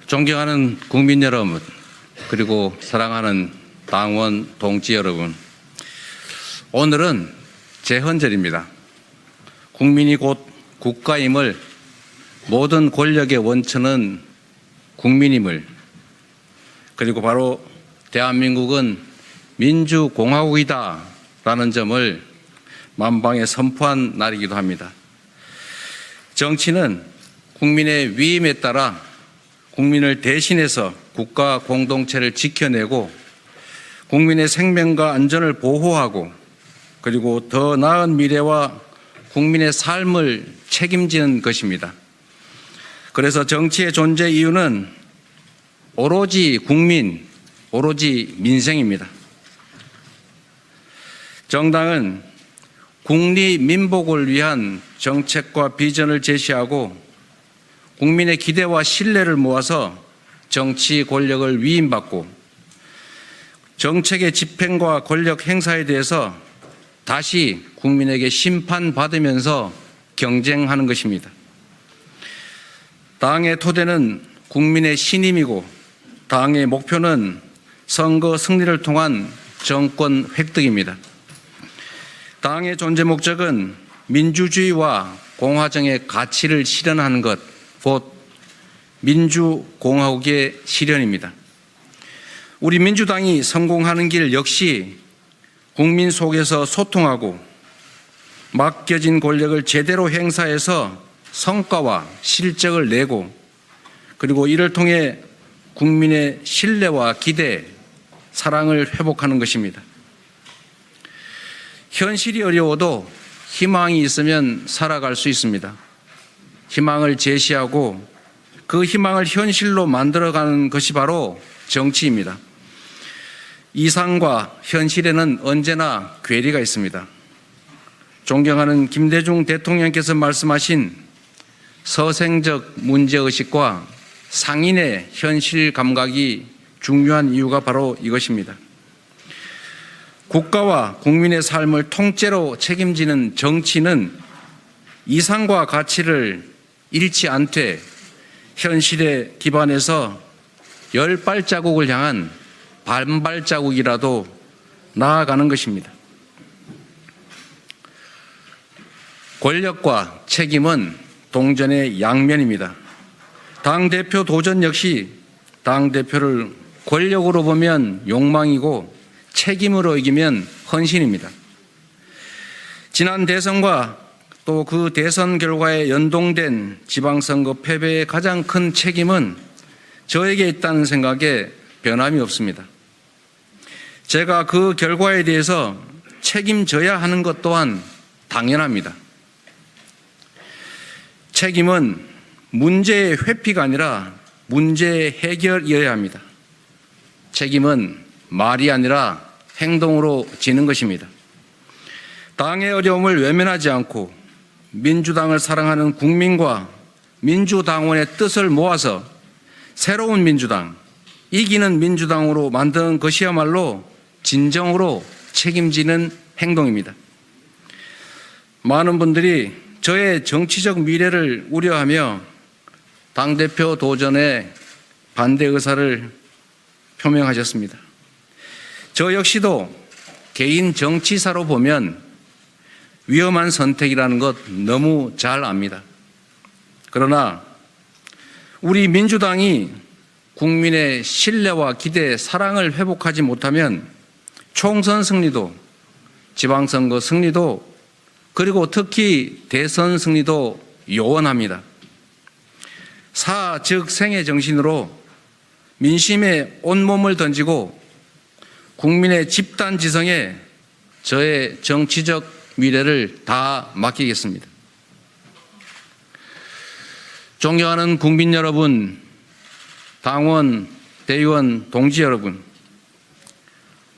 존경하는 국민 여러분, 그리고 사랑하는 당원 동지 여러분, 오늘은 제헌절입니다. 국민이 곧 국가임을, 모든 권력의 원천은 국민임을, 그리고 바로 대한민국은 민주공화국이다 라는 점을 만방에 선포한 날이기도 합니다. 정치는 국민의 위임에 따라 국민을 대신해서 국가 공동체를 지켜내고 국민의 생명과 안전을 보호하고 그리고 더 나은 미래와 국민의 삶을 책임지는 것입니다. 그래서 정치의 존재 이유는 오로지 국민, 오로지 민생입니다. 정당은 국리민복을 위한 정책과 비전을 제시하고 국민의 기대와 신뢰를 모아서 정치 권력을 위임받고 정책의 집행과 권력 행사에 대해서 다시 국민에게 심판받으면서 경쟁하는 것입니다. 당의 토대는 국민의 신임이고 당의 목표는 선거 승리를 통한 정권 획득입니다. 당의 존재 목적은 민주주의와 공화정의 가치를 실현하는 것, 곧 민주공화국의 실현입니다. 우리 민주당이 성공하는 길 역시 국민 속에서 소통하고 맡겨진 권력을 제대로 행사해서 성과와 실적을 내고 그리고 이를 통해 국민의 신뢰와 기대, 사랑을 회복하는 것입니다. 현실이 어려워도 희망이 있으면 살아갈 수 있습니다. 희망을 제시하고 그 희망을 현실로 만들어가는 것이 바로 정치입니다. 이상과 현실에는 언제나 괴리가 있습니다. 존경하는 김대중 대통령께서 말씀하신 서생적 문제의식과 상인의 현실 감각이 중요한 이유가 바로 이것입니다. 국가와 국민의 삶을 통째로 책임지는 정치는 이상과 가치를 잃지 않되 현실에 기반해서 10발자국을 향한 반발자국이라도 나아가는 것입니다. 권력과 책임은 동전의 양면입니다. 당대표 도전 역시 당대표를 권력으로 보면 욕망이고 책임으로 이기면 헌신입니다. 지난 대선과 또 그 대선 결과에 연동된 지방선거 패배의 가장 큰 책임은 저에게 있다는 생각에 변함이 없습니다. 제가 그 결과에 대해서 책임져야 하는 것 또한 당연합니다. 책임은 문제의 회피가 아니라 문제의 해결이어야 합니다. 책임은 말이 아니라 행동으로 지는 것입니다. 당의 어려움을 외면하지 않고 민주당을 사랑하는 국민과 민주당원의 뜻을 모아서 새로운 민주당, 이기는 민주당으로 만드는 것이야말로 진정으로 책임지는 행동입니다. 많은 분들이 저의 정치적 미래를 우려하며 당대표 도전에 반대 의사를 표명하셨습니다. 저 역시도 개인 정치사로 보면 위험한 선택이라는 것 너무 잘 압니다. 그러나 우리 민주당이 국민의 신뢰와 기대, 사랑을 회복하지 못하면 총선 승리도, 지방선거 승리도, 그리고 특히 대선 승리도 요원합니다. 사, 즉 생의 정신으로 민심에 온몸을 던지고 국민의 집단지성에 저의 정치적 미래를 다 맡기겠습니다. 존경하는 국민 여러분, 당원, 대의원, 동지 여러분,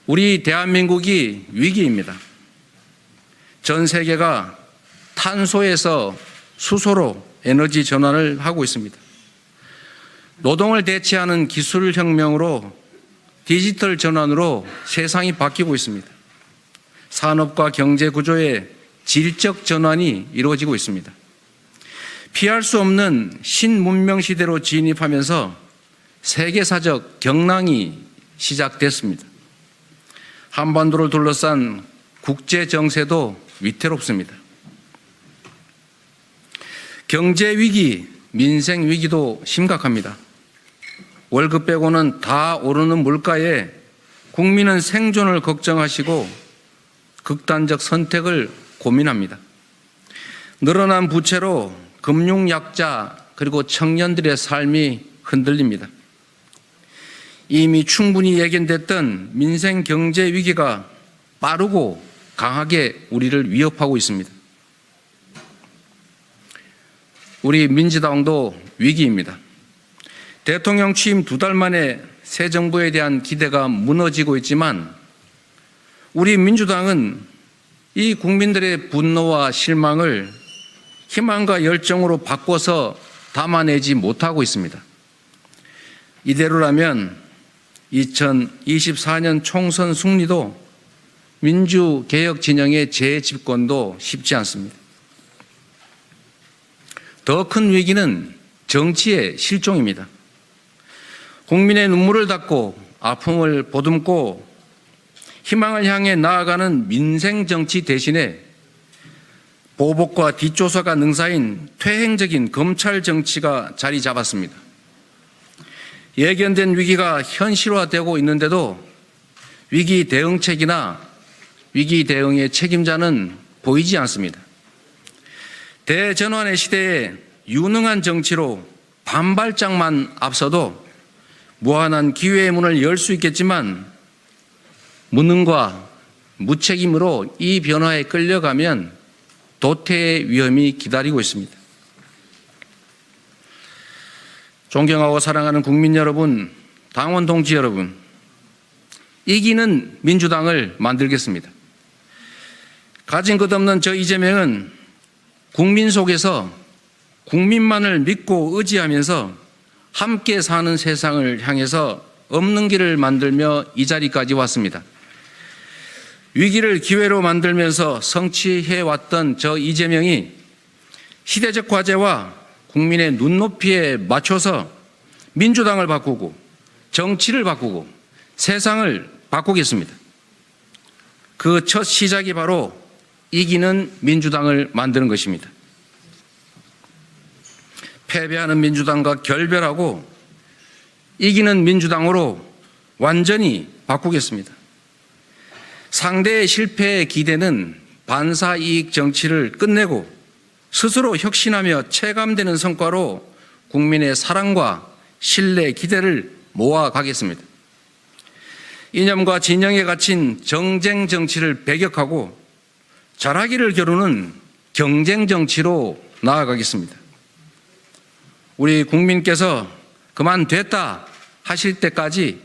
우리 대한민국이 위기입니다. 전 세계가 탄소에서 수소로 에너지 전환을 하고 있습니다. 노동을 대체하는 기술혁명으로 디지털 전환으로 세상이 바뀌고 있습니다. 산업과 경제 구조의 질적 전환이 이루어지고 있습니다. 피할 수 없는 신문명 시대로 진입하면서 세계사적 경랑이 시작됐습니다. 한반도를 둘러싼 국제 정세도 위태롭습니다. 경제 위기, 민생 위기도 심각합니다. 월급 빼고는 다 오르는 물가에 국민은 생존을 걱정하시고 극단적 선택을 고민합니다. 늘어난 부채로 금융약자 그리고 청년들의 삶이 흔들립니다. 이미 충분히 예견됐던 민생 경제 위기가 빠르고 강하게 우리를 위협하고 있습니다. 우리 민주당도 위기입니다. 대통령 취임 2달 만에 새 정부에 대한 기대가 무너지고 있지만 우리 민주당은 이 국민들의 분노와 실망을 희망과 열정으로 바꿔서 담아내지 못하고 있습니다. 이대로라면 2024년 총선 승리도 민주개혁 진영의 재집권도 쉽지 않습니다. 더 큰 위기는 정치의 실종입니다. 국민의 눈물을 닦고 아픔을 보듬고 희망을 향해 나아가는 민생 정치 대신에 보복과 뒷조사가 능사인 퇴행적인 검찰 정치가 자리 잡았습니다. 예견된 위기가 현실화되고 있는데도 위기 대응책이나 위기 대응의 책임자는 보이지 않습니다. 대전환의 시대에 유능한 정치로 반발짝만 앞서도 무한한 기회의 문을 열 수 있겠지만 무능과 무책임으로 이 변화에 끌려가면 도태의 위험이 기다리고 있습니다. 존경하고 사랑하는 국민 여러분, 당원 동지 여러분, 이기는 민주당을 만들겠습니다. 가진 것 없는 저 이재명은 국민 속에서 국민만을 믿고 의지하면서 함께 사는 세상을 향해서 없는 길을 만들며 이 자리까지 왔습니다. 위기를 기회로 만들면서 성취해왔던 저 이재명이 시대적 과제와 국민의 눈높이에 맞춰서 민주당을 바꾸고 정치를 바꾸고 세상을 바꾸겠습니다. 그 첫 시작이 바로 이기는 민주당을 만드는 것입니다. 패배하는 민주당과 결별하고 이기는 민주당으로 완전히 바꾸겠습니다. 상대의 실패의 기대는 반사이익 정치를 끝내고 스스로 혁신하며 체감되는 성과로 국민의 사랑과 신뢰, 기대를 모아가겠습니다. 이념과 진영에 갇힌 정쟁 정치를 배격하고 잘하기를 겨루는 경쟁 정치로 나아가겠습니다. 우리 국민께서 그만 됐다 하실 때까지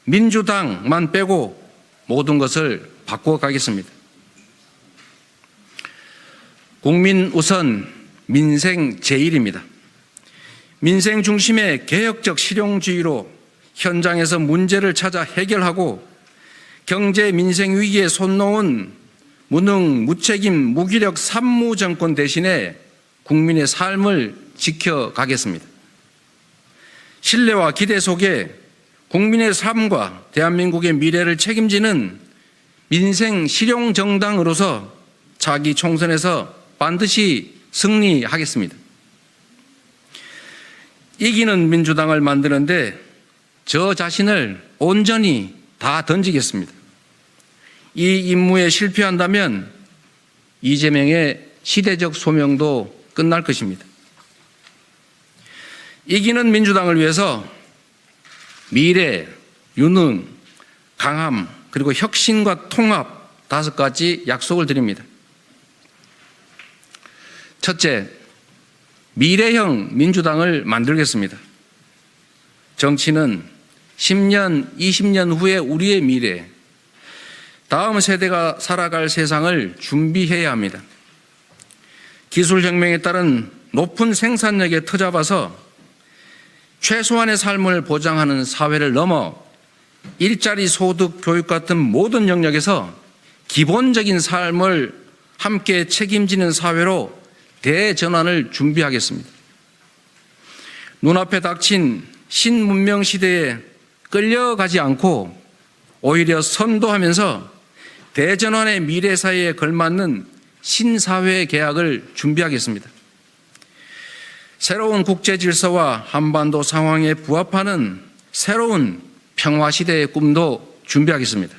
민주당만 빼고 모든 것을 바꿔가겠습니다. 국민 우선, 민생 제일입니다. 민생 중심의 개혁적 실용주의로 현장에서 문제를 찾아 해결하고 경제 민생 위기에 손 놓은 무능, 무책임, 무기력 산무 정권 대신에 국민의 삶을 지켜가겠습니다. 신뢰와 기대 속에 국민의 삶과 대한민국의 미래를 책임지는 민생 실용 정당으로서 차기 총선에서 반드시 승리하겠습니다. 이기는 민주당을 만드는데 저 자신을 온전히 다 던지겠습니다. 이 임무에 실패한다면 이재명의 시대적 소명도 끝날 것입니다. 이기는 민주당을 위해서 미래, 유능, 강함, 그리고 혁신과 통합 5가지 약속을 드립니다. 첫째, 미래형 민주당을 만들겠습니다. 정치는 10년, 20년 후에 우리의 미래, 다음 세대가 살아갈 세상을 준비해야 합니다. 기술혁명에 따른 높은 생산력에 터잡아서 최소한의 삶을 보장하는 사회를 넘어 일자리, 소득, 교육 같은 모든 영역에서 기본적인 삶을 함께 책임지는 사회로 대전환을 준비하겠습니다. 눈앞에 닥친 신문명 시대에 끌려가지 않고 오히려 선도하면서 대전환의 미래사회에 걸맞는 신사회 계약을 준비하겠습니다. 새로운 국제질서와 한반도 상황에 부합하는 새로운 평화시대의 꿈도 준비하겠습니다.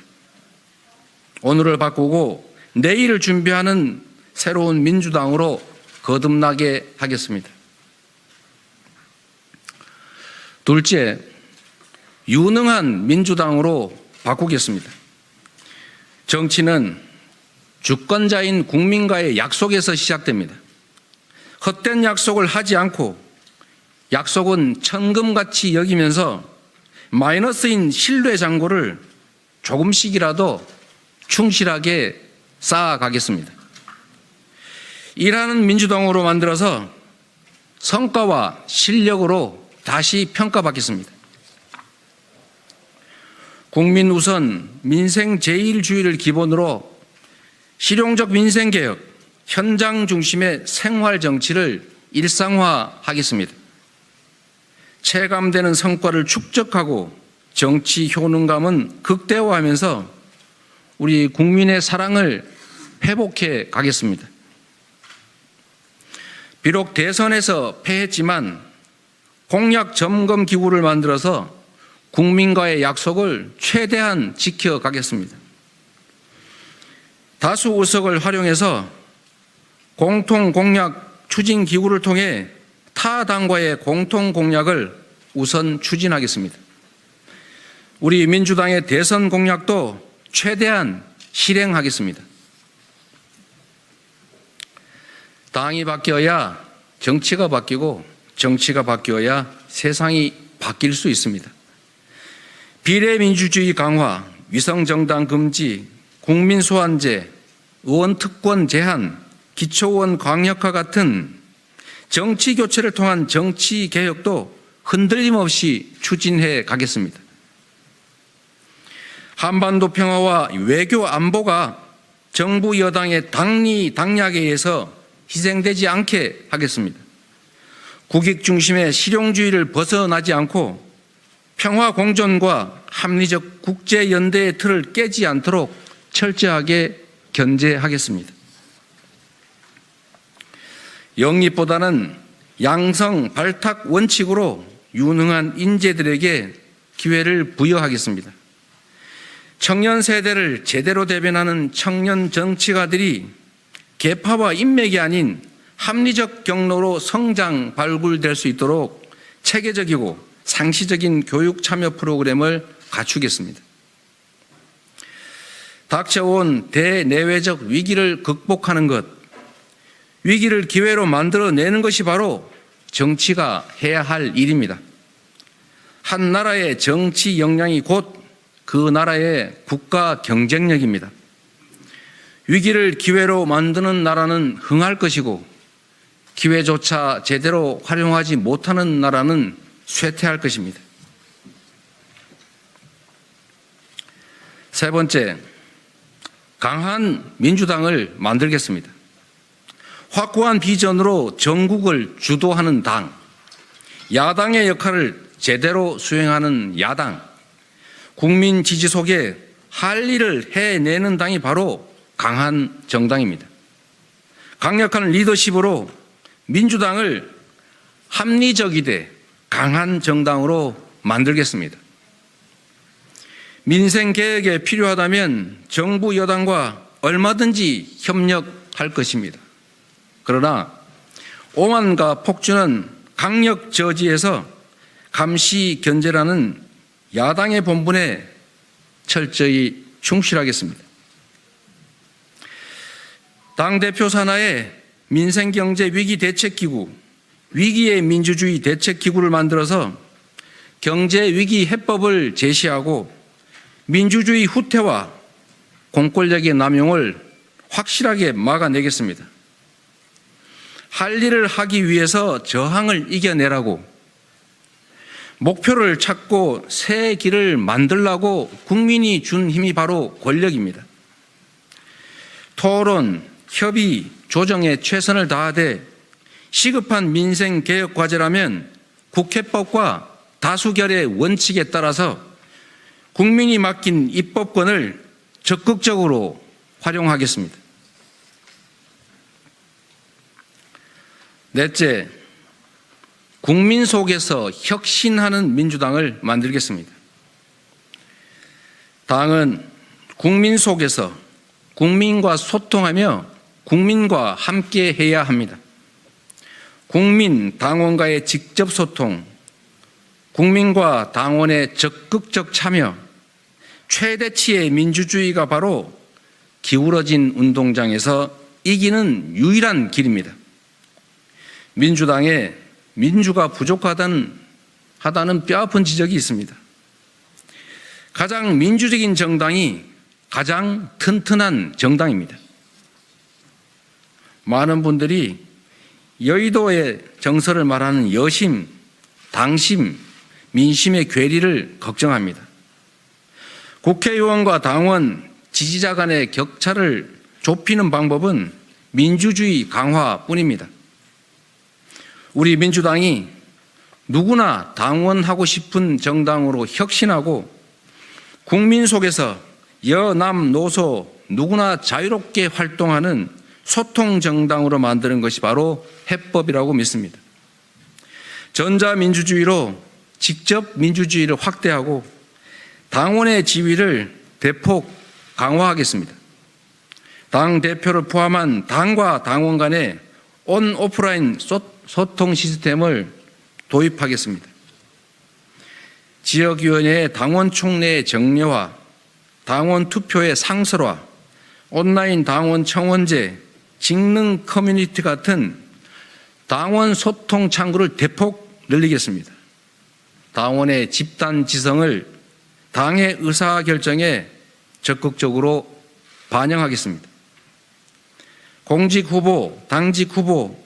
오늘을 바꾸고 내일을 준비하는 새로운 민주당으로 거듭나게 하겠습니다. 둘째, 유능한 민주당으로 바꾸겠습니다. 정치는 주권자인 국민과의 약속에서 시작됩니다. 헛된 약속을 하지 않고 약속은 천금같이 여기면서 마이너스인 신뢰 잔고를 조금씩이라도 충실하게 쌓아가겠습니다. 일하는 민주당으로 만들어서 성과와 실력으로 다시 평가받겠습니다. 국민 우선 민생 제일주의를 기본으로 실용적 민생개혁, 현장 중심의 생활정치를 일상화하겠습니다. 체감되는 성과를 축적하고 정치 효능감은 극대화하면서 우리 국민의 사랑을 회복해 가겠습니다. 비록 대선에서 패했지만 공약 점검 기구를 만들어서 국민과의 약속을 최대한 지켜가겠습니다. 다수 의석을 활용해서 공통 공약 추진 기구를 통해 타 당과의 공통 공약을 우선 추진하겠습니다. 우리 민주당의 대선 공약도 최대한 실행하겠습니다. 당이 바뀌어야 정치가 바뀌고 정치가 바뀌어야 세상이 바뀔 수 있습니다. 비례민주주의 강화, 위성정당 금지, 국민소환제, 의원특권 제한, 기초의원 광역화 같은 정치교체를 통한 정치개혁도 흔들림 없이 추진해 가겠습니다. 한반도 평화와 외교 안보가 정부 여당의 당리 당략에 의해서 희생되지 않게 하겠습니다. 국익 중심의 실용주의를 벗어나지 않고 평화 공존과 합리적 국제연대의 틀을 깨지 않도록 철저하게 견제하겠습니다. 영입보다는 양성 발탁 원칙으로 유능한 인재들에게 기회를 부여하겠습니다. 청년 세대를 제대로 대변하는 청년 정치가들이 계파와 인맥이 아닌 합리적 경로로 성장 발굴될 수 있도록 체계적이고 상시적인 교육 참여 프로그램을 갖추겠습니다. 닥쳐온 대내외적 위기를 극복하는 것, 위기를 기회로 만들어내는 것이 바로 정치가 해야 할 일입니다. 한 나라의 정치 역량이 곧 그 나라의 국가 경쟁력입니다. 위기를 기회로 만드는 나라는 흥할 것이고 기회조차 제대로 활용하지 못하는 나라는 쇠퇴할 것입니다. 세 번째, 강한 민주당을 만들겠습니다. 확고한 비전으로 전국을 주도하는 당, 야당의 역할을 제대로 수행하는 야당, 국민 지지 속에 할 일을 해내는 당이 바로 강한 정당입니다. 강력한 리더십으로 민주당을 합리적이되 강한 정당으로 만들겠습니다. 민생개혁에 필요하다면 정부 여당과 얼마든지 협력할 것입니다. 그러나 오만과 폭주는 강력 저지해서 감시 견제라는 야당의 본분에 철저히 충실하겠습니다. 당대표 산하에 민생경제위기대책기구, 위기의 민주주의 대책기구를 만들어서 경제위기 해법을 제시하고 민주주의 후퇴와 공권력의 남용을 확실하게 막아내겠습니다. 할 일을 하기 위해서 저항을 이겨내라고, 목표를 찾고 새 길을 만들라고 국민이 준 힘이 바로 권력입니다. 토론, 협의, 조정에 최선을 다하되 시급한 민생개혁 과제라면 국회법과 다수결의 원칙에 따라서 국민이 맡긴 입법권을 적극적으로 활용하겠습니다. 넷째, 국민 속에서 혁신하는 민주당을 만들겠습니다. 당은 국민 속에서 국민과 소통하며 국민과 함께 해야 합니다. 국민, 당원과의 직접 소통, 국민과 당원의 적극적 참여, 최대치의 민주주의가 바로 기울어진 운동장에서 이기는 유일한 길입니다. 민주당에 민주가 부족하다는 뼈아픈 지적이 있습니다. 가장 민주적인 정당이 가장 튼튼한 정당입니다. 많은 분들이 여의도의 정서를 말하는 여심, 당심, 민심의 괴리를 걱정합니다. 국회의원과 당원, 지지자 간의 격차를 좁히는 방법은 민주주의 강화뿐입니다. 우리 민주당이 누구나 당원하고 싶은 정당으로 혁신하고 국민 속에서 여남노소 누구나 자유롭게 활동하는 소통 정당으로 만드는 것이 바로 해법이라고 믿습니다. 전자민주주의로 직접 민주주의를 확대하고 당원의 지위를 대폭 강화하겠습니다. 당 대표를 포함한 당과 당원 간의 온 오프라인 소통 시스템을 도입하겠습니다. 지역위원회의 당원 총회의 정례화, 당원 투표의 상설화, 온라인 당원 청원제, 직능 커뮤니티 같은 당원 소통 창구를 대폭 늘리겠습니다. 당원의 집단 지성을 당의 의사결정에 적극적으로 반영하겠습니다. 공직 후보, 당직 후보,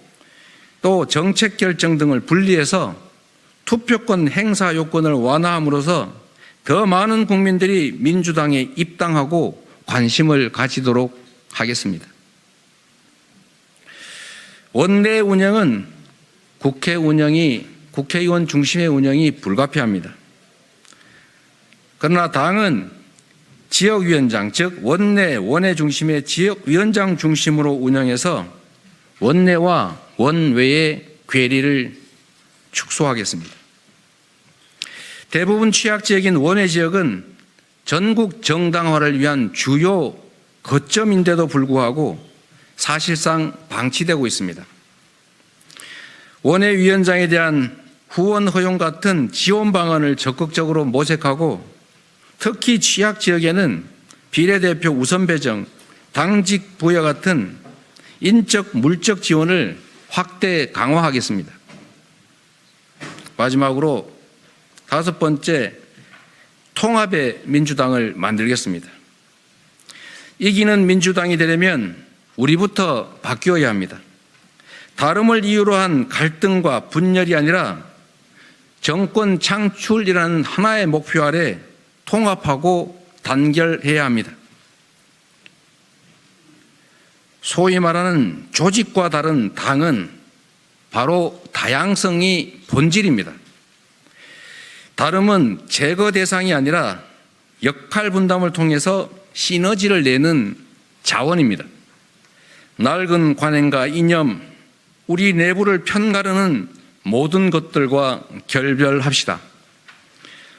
또 정책 결정 등을 분리해서 투표권 행사 요건을 완화함으로써 더 많은 국민들이 민주당에 입당하고 관심을 가지도록 하겠습니다. 원내 운영은 국회의원 중심의 운영이 불가피합니다. 그러나 당은 지역위원장, 즉 원내 중심의 지역위원장 중심으로 운영해서 원내와 원외의 괴리를 축소하겠습니다. 대부분 취약지역인 원외 지역은 전국 정당화를 위한 주요 거점인데도 불구하고 사실상 방치되고 있습니다. 원외위원장에 대한 후원 허용 같은 지원 방안을 적극적으로 모색하고 특히 취약지역에는 비례대표 우선 배정, 당직 부여 같은 인적, 물적 지원을 확대 강화하겠습니다. 마지막으로 다섯 번째, 통합의 민주당을 만들겠습니다. 이기는 민주당이 되려면 우리부터 바뀌어야 합니다. 다름을 이유로 한 갈등과 분열이 아니라 정권 창출이라는 하나의 목표 아래 통합하고 단결해야 합니다. 소위 말하는 조직과 다른 당은 바로 다양성이 본질입니다. 다름은 제거 대상이 아니라 역할 분담을 통해서 시너지를 내는 자원입니다. 낡은 관행과 이념, 우리 내부를 편가르는 모든 것들과 결별합시다.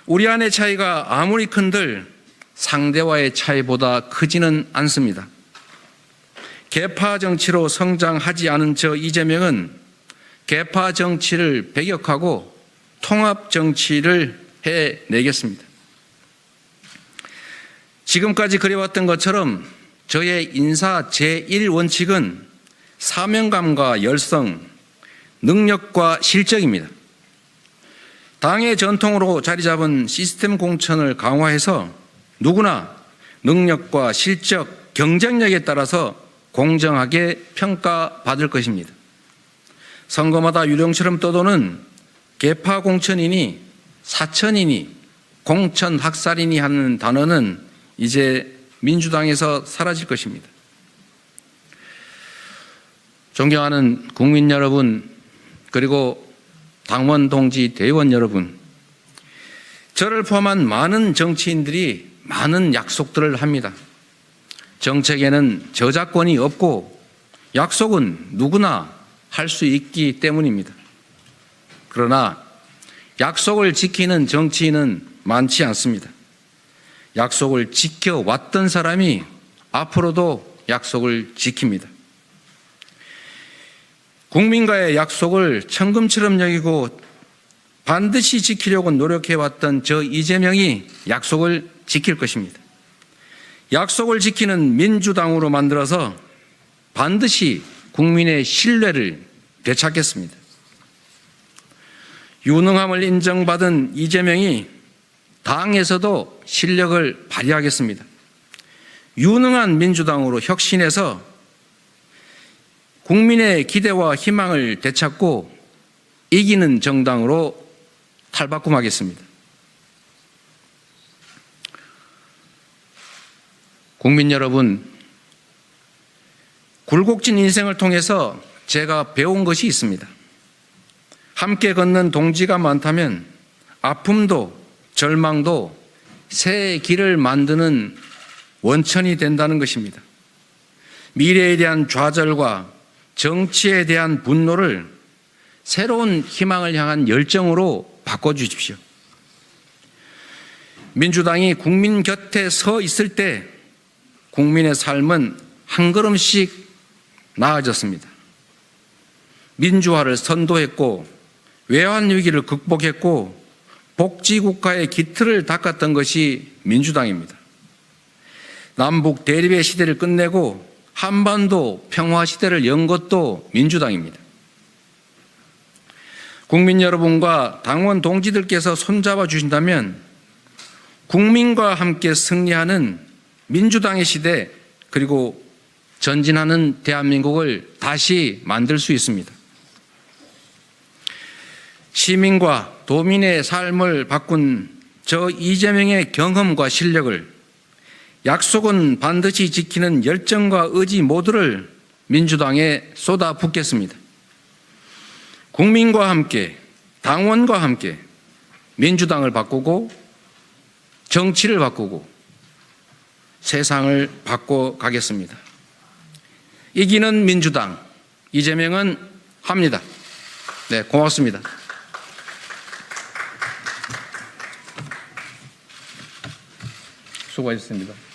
우리 안의 차이가 아무리 큰들 상대와의 차이보다 크지는 않습니다. 계파 정치로 성장하지 않은 저 이재명은 계파 정치를 배격하고 통합 정치를 해내겠습니다. 지금까지 그래왔던 것처럼 저의 인사 제1원칙은 사명감과 열성, 능력과 실적입니다. 당의 전통으로 자리 잡은 시스템 공천을 강화해서 누구나 능력과 실적, 경쟁력에 따라서 공정하게 평가받을 것입니다. 선거마다 유령처럼 떠도는 계파 공천이니 사천이니 공천 학살이니 하는 단어는 이제 민주당에서 사라질 것입니다. 존경하는 국민 여러분, 그리고 당원 동지 대의원 여러분, 저를 포함한 많은 정치인들이 많은 약속들을 합니다. 정책에는 저작권이 없고 약속은 누구나 할 수 있기 때문입니다. 그러나 약속을 지키는 정치인은 많지 않습니다. 약속을 지켜왔던 사람이 앞으로도 약속을 지킵니다. 국민과의 약속을 천금처럼 여기고 반드시 지키려고 노력해왔던 저 이재명이 약속을 지킬 것입니다. 약속을 지키는 민주당으로 만들어서 반드시 국민의 신뢰를 되찾겠습니다. 유능함을 인정받은 이재명이 당에서도 실력을 발휘하겠습니다. 유능한 민주당으로 혁신해서 국민의 기대와 희망을 되찾고 이기는 정당으로 탈바꿈하겠습니다. 국민 여러분, 굴곡진 인생을 통해서 제가 배운 것이 있습니다. 함께 걷는 동지가 많다면 아픔도 절망도 새 길을 만드는 원천이 된다는 것입니다. 미래에 대한 좌절과 정치에 대한 분노를 새로운 희망을 향한 열정으로 바꿔주십시오. 민주당이 국민 곁에 서 있을 때 국민의 삶은 한 걸음씩 나아졌습니다. 민주화를 선도했고 외환위기를 극복했고 복지국가의 기틀을 닦았던 것이 민주당입니다. 남북 대립의 시대를 끝내고 한반도 평화 시대를 연 것도 민주당입니다. 국민 여러분과 당원 동지들께서 손잡아 주신다면 국민과 함께 승리하는 민주당의 시대 그리고 전진하는 대한민국을 다시 만들 수 있습니다. 시민과 도민의 삶을 바꾼 저 이재명의 경험과 실력을 약속은 반드시 지키는 열정과 의지 모두를 민주당에 쏟아붓겠습니다. 국민과 함께 당원과 함께 민주당을 바꾸고 정치를 바꾸고 세상을 바꿔가겠습니다. 이기는 민주당 이재명은 합니다. 네, 고맙습니다. 수고하셨습니다.